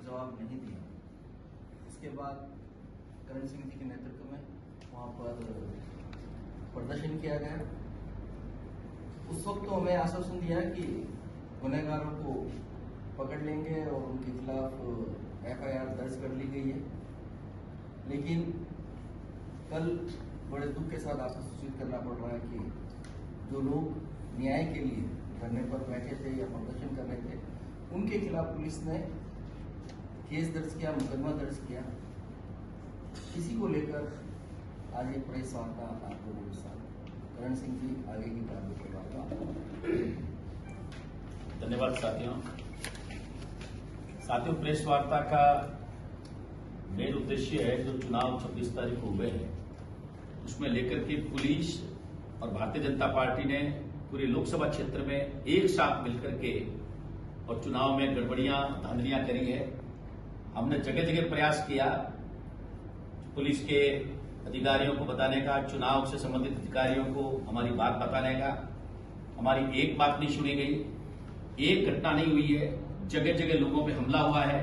जवाब नहीं दिया। इसके बाद करण सिंह जी के नेतृत्व में वहाँ पर प्रदर्शन किया गया। उस वक्त तो हमें आश्वासन दिया कि गुनहगारों को पकड़ लेंगे और उनके खिलाफ FIR दर्ज कर ली गई है, लेकिन कल बड़े दुख के साथ आपको सूचित करना पड़ रहा है कि जो लोग न्याय के लिए धरने पर बैठे थे या प्रदर्शन कर रहे थे, उनके खिलाफ पुलिस ने केस दर्ज किया, मुकदमा दर्ज किया। इसी को लेकर आज एक प्रेस वार्ता आप लोगों के साथ करण सिंह जी आगे की कार्रवाई के बाद। धन्यवाद साथियों, प्रेस वार्ता का मेन उद्देश्य है जो चुनाव 26 तारीख को हुए हैं उसमें लेकर के पुलिस और भारतीय जनता पार्टी ने पूरे लोकसभा क्षेत्र में एक साथ मिलकर के और चुनाव में गड़बड़ियां धांधलियां करी है। हमने जगह जगह प्रयास किया पुलिस के अधिकारियों को बताने का, चुनाव से संबंधित अधिकारियों को हमारी बात बताने का। हमारी एक बात नहीं सुनी गई, एक घटना नहीं हुई है, जगह जगह लोगों पे हमला हुआ है।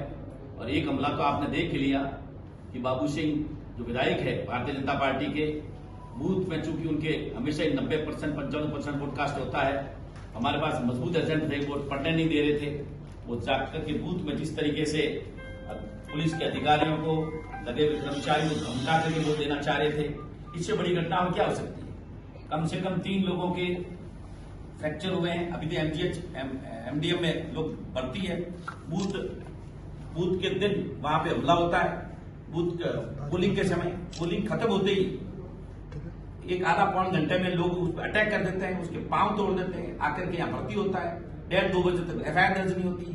और एक हमला तो आपने देख ही लिया कि बाबू सिंह जो विधायक है भारतीय जनता पार्टी के, बूथ में चूंकि उनके हमेशा 90% 55% वोट कास्ट होता है, हमारे पास मजबूत एजेंट थे, वोट पड़ने नहीं दे रहे थे। वो जाकर के बूथ में जिस तरीके से पुलिस के अधिकारियों को, लगे हुए कर्मचारियों को धमका करके वोट देना चाह रहे थे, इससे बड़ी घटना और क्या हो सकती है। कम से कम 3 लोगों के फ्रैक्चर हुए हैं। अभी तो MDM में लोग भर्ती है। बूथ के दिन वहां पे हमला होता है। बूथ पोलिंग के समय, पोलिंग खत्म होते ही एक आधा पौन घंटे में लोग उस पर अटैक कर देते हैं, उसके पांव तोड़ देते हैं, आकर के यहाँ भर्ती होता है। 1:30-2 बजे तक FIR दर्ज नहीं होती।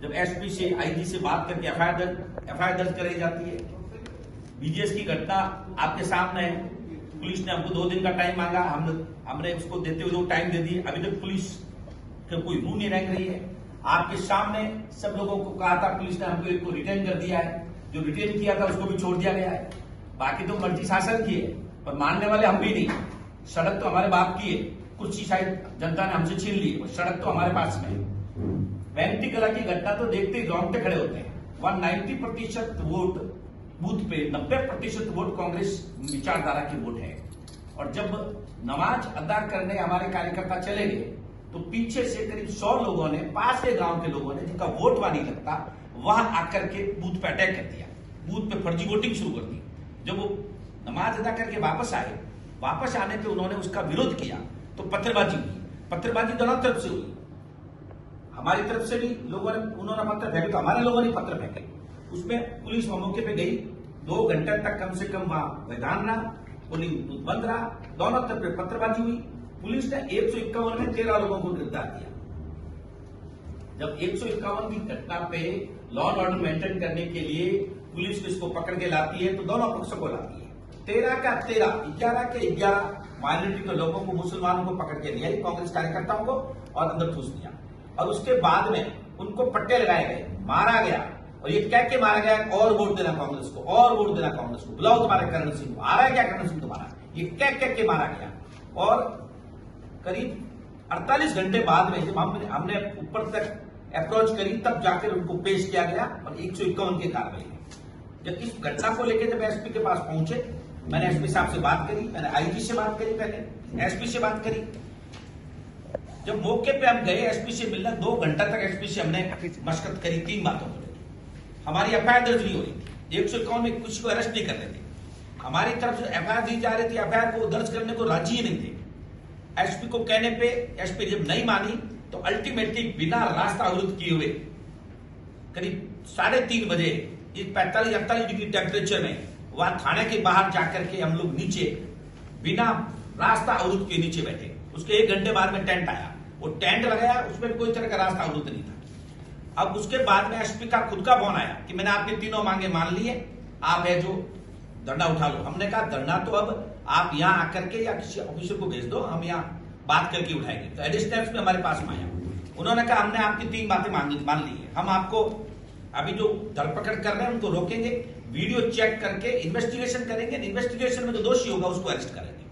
जब SP से IG से बात करके FIR दर्ज कराई जाती है। BGS की घटना आपके सामने है। पुलिस ने हमको 2 दिन का टाइम मांगा, हमने उसको देते हुए 2 टाइम दे दिए। अभी तक पुलिस का कोई मुंह नहीं रंग रही है। आपके सामने सब लोगों को कहा था, पुलिस ने हमको एक को रिटेन कर दिया है, जो रिटेन किया था उसको भी छोड़ दिया गया है। बाकी तो मर्जी शासन की है, पर मानने वाले हम भी नहीं। सड़क तो हमारे बाप की है, कुर्सी शायद जनता ने हमसे छीन ली, सड़क तो हमारे पास में है। बैंती कला की घटना तो देखते ही रोंगटे खड़े होते हैं। 190% वोट बूथ पे, 90% वोट कांग्रेस विचारधारा की वोट है। और जब नमाज अदा करने हमारे कार्यकर्ता चले गए तो पीछे से करीब 100 लोगों ने, पास के गांव के लोगों ने, जिनका वोट वहां नहीं लगता, वहां आकर के बूथ पे अटैक कर दिया, बूथ पे फर्जी वोटिंग शुरू कर दी। जब वो नमाज अदा करके वापस आए, वापस आने पे उन्होंने उसका विरोध किया तो पत्थरबाजी हुई। पत्थरबाजी दोनों तरफ से हुई। हमारी तरफ से भी लोगों ने, उन्होंने पत्थर फेंके तो हमारे लोगों ने पत्थर फेंके। उसमें पुलिस मौके पे गई, 2 घंटे तक कम से कम वहां मैदान रहा, पुलिस बंद रहा, दोनों तरफ पत्थरबाजी हुई। पुलिस ने 151 में 13 लोगों को गिरफ्तार किया। जब 151 की घटना पे लॉ एंड ऑर्डर मेंटेन करने के लिए पुलिस इसको पकड़ के लाती है तो दोनों पक्षों को लाती है। 13 का 13, 11 के 11 माइनॉरिटी के लोगों को, मुसलमानों को पकड़ के लिया, कांग्रेस कार्यकर्ताओं को, और अंदर ठूस दिया। और उसके बाद में उनको पट्टे लगाए गए, मारा गया। और ये कह के मारा गया और वोट देना कांग्रेस को, और वोट देना कांग्रेस को, बुलाओ तुम्हारे करण सिंह को। आ रहा है क्या करण सिंह तुम्हारा? ये कह के मारा गया। और करीब 48 घंटे बाद में जब हमने ऊपर तक अप्रोच करी, तब जाकर उनको पेश किया गया और 151 की कार्रवाई। जब इस घटना को लेकर जब SP के पास पहुंचे, मैंने SP साहब से बात करी, मैंने IG से बात करी, पहले SP से बात करी। जब मौके पे हम गए SP से मिलने, 2 घंटा तक SP से हमने मशक्कत करी 3 बातों को। हमारी FIR दर्ज नहीं हो रही थी, 151 में कुछ को अरेस्ट नहीं कर रहे थे। हमारी तरफ से FIR दी जा रही थी, FIR को दर्ज करने को राजी ही नहीं थे। SP को कहने पे SP जब नहीं मानी तो अल्टीमेटली बिना रास्ता अवरुद्ध किए हुए करीब 3:30 बजे इस 45-48 डिग्री टेम्परेचर में वहां थाने के बाहर जाकर के हम लोग नीचे बिना रास्ता अवरुद्ध के नीचे बैठे। उसके 1 घंटे बाद में टेंट आया, वो टेंट लगाया, उसमें कोई तरह का रास्ता अवरुद्ध नहीं था। अब उसके बाद में SP का खुद का फोन आया कि मैंने आपकी 3 मांगे मान ली है, आप है जो धरना उठा लो। हमने कहा धरना तो अब आप यहाँ आकर के या किसी ऑफिसर को भेज दो, हम यहाँ बात करके उठाएंगे। तो एडिशनल में हमारे पास में आया, उन्होंने कहा हमने आपकी 3 बातें मान ली है, हम आपको अभी जो धरपकड़ कर रहे हैं उनको रोकेंगे, वीडियो चेक करके इन्वेस्टिगेशन करेंगे, इन्वेस्टिगेशन में जो दोषी होगा उसको अरेस्ट करेंगे।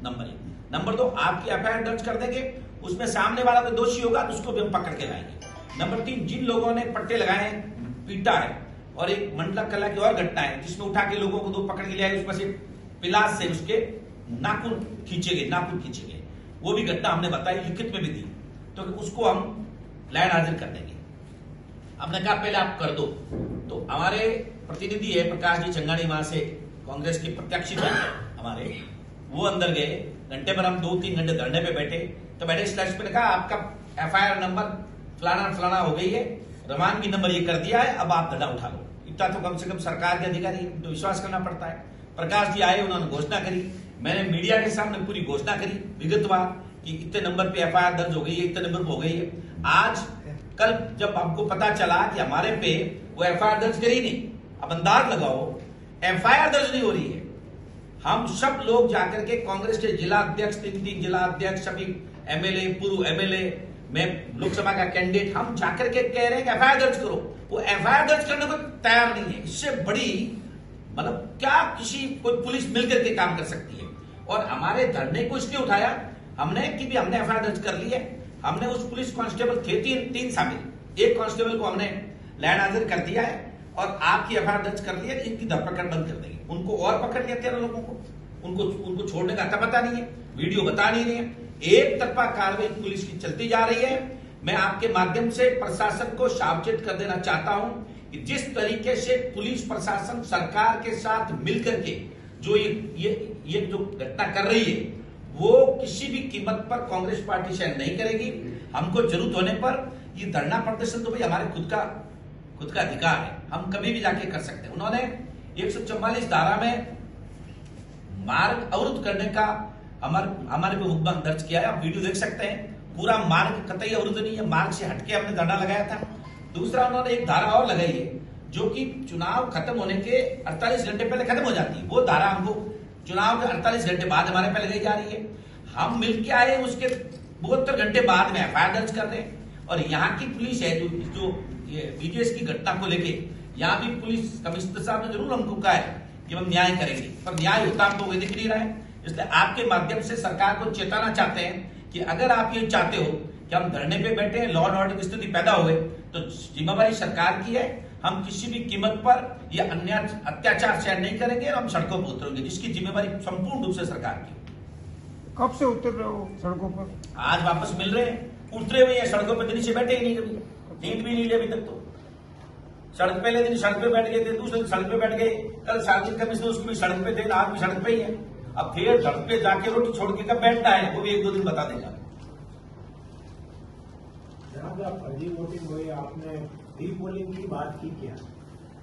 नंबर 1। नंबर 2, आपकी FIR दर्ज कर देंगे, उसमें सामने वाला कोई दोषी होगा तो उसको भी हम पकड़ के लाएंगे। नंबर 3, जिन लोगों ने पट्टे लगाए हैं, पीटा है, और एक मंडला कला की और घटना है जिसमें उठा के लोगों को दो पकड़ के ले आए, उसमें से पिलास से उसके नाखून खींचे गए। वो भी घटना हमने बताई, लिखित में भी दी, तो उसको हम लाइन हाजिर कर देंगे। हमने कहा पहले आप कर दो, तो हमारे प्रतिनिधि है प्रकाश जी चंगानी, वहां से कांग्रेस के प्रत्याशी हमारे, वो अंदर गए। घंटे पर हम 2-3 घंटे धरने पे बैठे, तो बैठे स्लैश पे कहा आपका FIR नंबर फलाना हो गई है, रवानगी नंबर ये कर दिया है, अब आप धरना उठा लो। इतना तो कम से कम सरकार के अधिकारी तो विश्वास करना पड़ता है। प्रकाश जी आए, उन्होंने घोषणा करी, मैंने मीडिया के सामने पूरी घोषणा करी विगतवार कि इतने नंबर पे FIR दर्ज हो गई है, इतने नंबर पे हो गई है। आज कल जब आपको पता चला कि हमारे पे वो FIR दर्ज करी नहीं, अब अंदाज लगाओ FIR दर्ज नहीं हो रही है। हम सब लोग जाकर के कांग्रेस के जिला अध्यक्ष, 3 जिला अध्यक्ष, सभी MLA, पूर्व MLA, मैं लोकसभा का कैंडिडेट, हम जाकर के कह रहे हैं कि FIR दर्ज करो। वो FIR दर्ज करने को तैयार नहीं है। इससे बड़ी मतलब क्या कोई पुलिस मिलकर के काम कर सकती है। और हमारे धरने को इसलिए उठाया हमने कि भी हमने FIR दर्ज कर ली है। हमने उस पुलिस कांस्टेबल थे 3 शामिल, एक कांस्टेबल को हमने लाइन हाजिर कर दिया है और आपकी FIR दर्ज कर ली है, इनकी धरपकड़ बंद कर देंगे। उनको और पकड़ लिया 13 लोगों को, उनको छोड़ने का अता पता नहीं है, वीडियो बता नहीं रहे हैं। एक तरफा कार्रवाई पुलिस की चलती जा रही है। मैं आपके माध्यम से प्रशासन को सावचेत कर देना चाहता हूं कि जिस तरीके से पुलिस प्रशासन सरकार के साथ मिलकर के जो ये जो घटना कर रही है, वो किसी भी कीमत पर कांग्रेस पार्टी सहन नहीं करेगी। हमको जरूरत होने पर ये धरना प्रदर्शन तो भाई हमारे खुद का अधिकार है, हम कभी भी जाके कर सकते हैं। उन्होंने 144 धारा में मार्ग अवरुद्ध करने का हमारे पे मुकदमा दर्ज किया है। आप वीडियो देख सकते हैं, पूरा मार्ग कतई अवरुद्ध नहीं है, मार्ग से हटके हमने धरना लगाया था। दूसरा उन्होंने एक धारा और लगाई है जो कि चुनाव खत्म होने के 48 घंटे पहले खत्म हो जाती है। वो धारा हमको चुनाव के 48 घंटे बाद हमारे पे लगाई जा रही है। हम मिलके आए, उसके 72 घंटे बाद में FIR दर्ज कर रहे हैं। और यहाँ की पुलिस है जो ये BJS की घटना को लेके, यहाँ भी पुलिस कमिश्नर साहब ने जरूर हमको कहा है कि हम न्याय करेंगे, पर न्याय होता हमको वो दिख नहीं रहा है। इसलिए आपके माध्यम से सरकार को चेताना चाहते हैं कि अगर आप ये चाहते हो कि हम धरने पे बैठे, लॉ एंड ऑर्डर की स्थिति पैदा हुए, तो जिम्मेवारी सरकार की है। हम किसी भी कीमत पर यह अन्याय अत्याचार सहन नहीं करेंगे और हम सड़कों पर उतरेंगे, जिसकी जिम्मेवारी संपूर्ण रूप से सरकार की। कब से उतर रहे हो सड़कों पर? आज वापस मिल रहे हैं, उतरे हुए हैं सड़कों पर, दिन से बैठे ही नहीं, कभी नींद भी नहीं ली अभी तक। तो सड़क पहले दिन सड़क पे बैठ गए थे, दूसरे दिन सड़क पे बैठ गए, कल सार्वजनिक कमिश्नर उसको भी सड़क पे थे, आज भी सड़क पे ही है। अब फिर सड़क पे जाके रोटी छोड़ के कब बैठना है, वो भी 1-2 दिन बता देगा। जब फर्जी वोटिंग हुई, आपने रीपोलिंग की बात की क्या?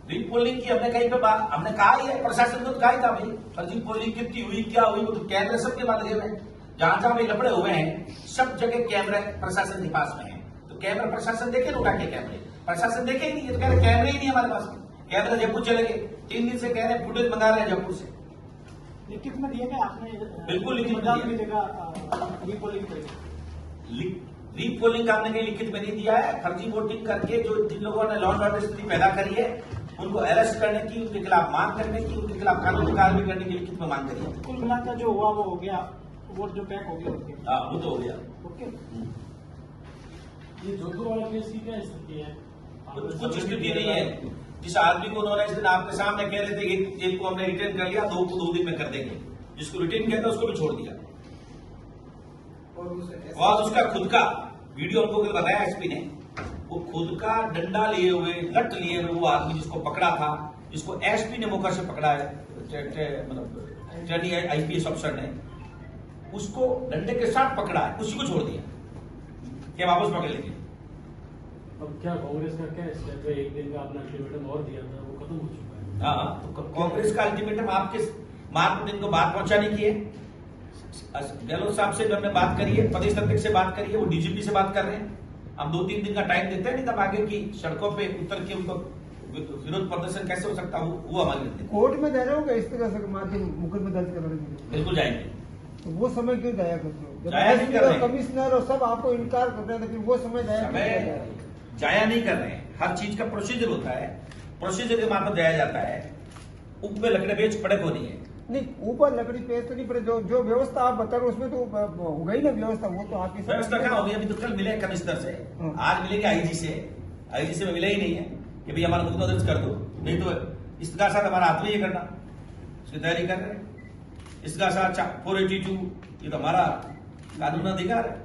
रीपोलिंग की हमने कहीं पे बात, हमने कहा ही है, प्रशासन को कहा ही था भाई फर्जी पोलिंग कितनी हुई, क्या हुई, वो तो कैमरे सबके पास लगे हुए हैं। जहां भाई लफड़े हुए हैं, सब जगह कैमरे प्रशासन के पास में है, तो कैमरा प्रशासन देखे ना उठा के कैमरे, प्रशासन देखे ही नहीं, ये तो कह रहे कैमरे ही नहीं हमारे पास में। कैमरा जयपुर चले गए, 3 दिन से कह रहे हैं फुटेज मंगा रहे हैं जयपुर से। लिखित में दिए गए आपने? बिल्कुल लिखित में दिया। जगह रीपोलिंग करेगी। रीपोलिंग का हमने कहीं लिखित में नहीं दिया है। फर्जी वोटिंग करके जो जिन लोगों ने लॉ एंड ऑर्डर स्थिति पैदा करी है, उनको अरेस्ट करने की, उनके खिलाफ मांग करने की, उनके खिलाफ कानूनी कार्रवाई करने की लिखित में मांग करी है। कुल मिलाकर जो हुआ वो हो गया, वोट जो पैक हो गया। हाँ, वो तो हो गया। ओके। ये जोधपुर वाला केस की क्या स्थिति है? कुछ स्थिति नहीं है। जिस आदमी को उन्होंने इस दिन आपके सामने कह रहे थे कि एक को हमने रिटर्न कर लिया, 2 को 2 दिन में कर देंगे, जिसको रिटर्न किया था उसको भी छोड़ दिया। और उसका खुद का वीडियो हमको कल बताया SP ने, वो खुद का डंडा लिए हुए, लट लिए हुए वो आदमी जिसको पकड़ा था, जिसको SP ने मौका से पकड़ा है, मतलब ट्रेनिंग IPS अफसर ने उसको डंडे के साथ पकड़ा है, उसी को छोड़ दिया क्या वापस पकड़ लेंगे। अब क्या कांग्रेस का क्या स्टेप है? 1 दिन का अपना अल्टीमेटम और दिया था, वो खत्म हो चुका है। हाँ, तो कांग्रेस का अल्टीमेटम आपके महात्मा दिन को बात पहुंचाने की है। गहलोत साहब से हमने बात करी है, प्रदेश अध्यक्ष से बात करी है, वो DGP से बात कर रहे हैं। हम 2-3 दिन का टाइम देते हैं, नहीं तब आगे की सड़कों पे उतर के उनको विरोध प्रदर्शन कैसे हो सकता वो हमारी नीति। कोर्ट में जा रहे हो इस तरह से माध्यम मुकदमा दर्ज करने के लिए? बिल्कुल जाएंगे। तो वो समय क्यों जाया करते हो? जाया नहीं कर रहे। कमिश्नर और सब आपको इनकार कर रहे हैं, लेकिन वो समय जाया क्यों किया जा रहा है? जाया नहीं कर रहे हैं, हर चीज का प्रोसीजर होता है, प्रोसीजर के मार्फत जाया जाता है। ऊपर में लकड़े बेच पड़े को नहीं है। नहीं, ऊपर लकड़ी पेश तो नहीं पड़े, जो व्यवस्था आप बता रहे हो उसमें तो हो गई ना व्यवस्था, वो तो आपकी व्यवस्था क्या होगी? अभी तो कल मिले कमिश्नर से, आज मिलेंगे IG से, IG से मिले ही नहीं है। कि भाई हमारा मुकदमा दर्ज कर दो, नहीं तो इसका साथ हमारा हाथ में ये करना, उसकी तैयारी कर रहे हैं। इसका साथ 482 ये तो हमारा कानून अधिकार है।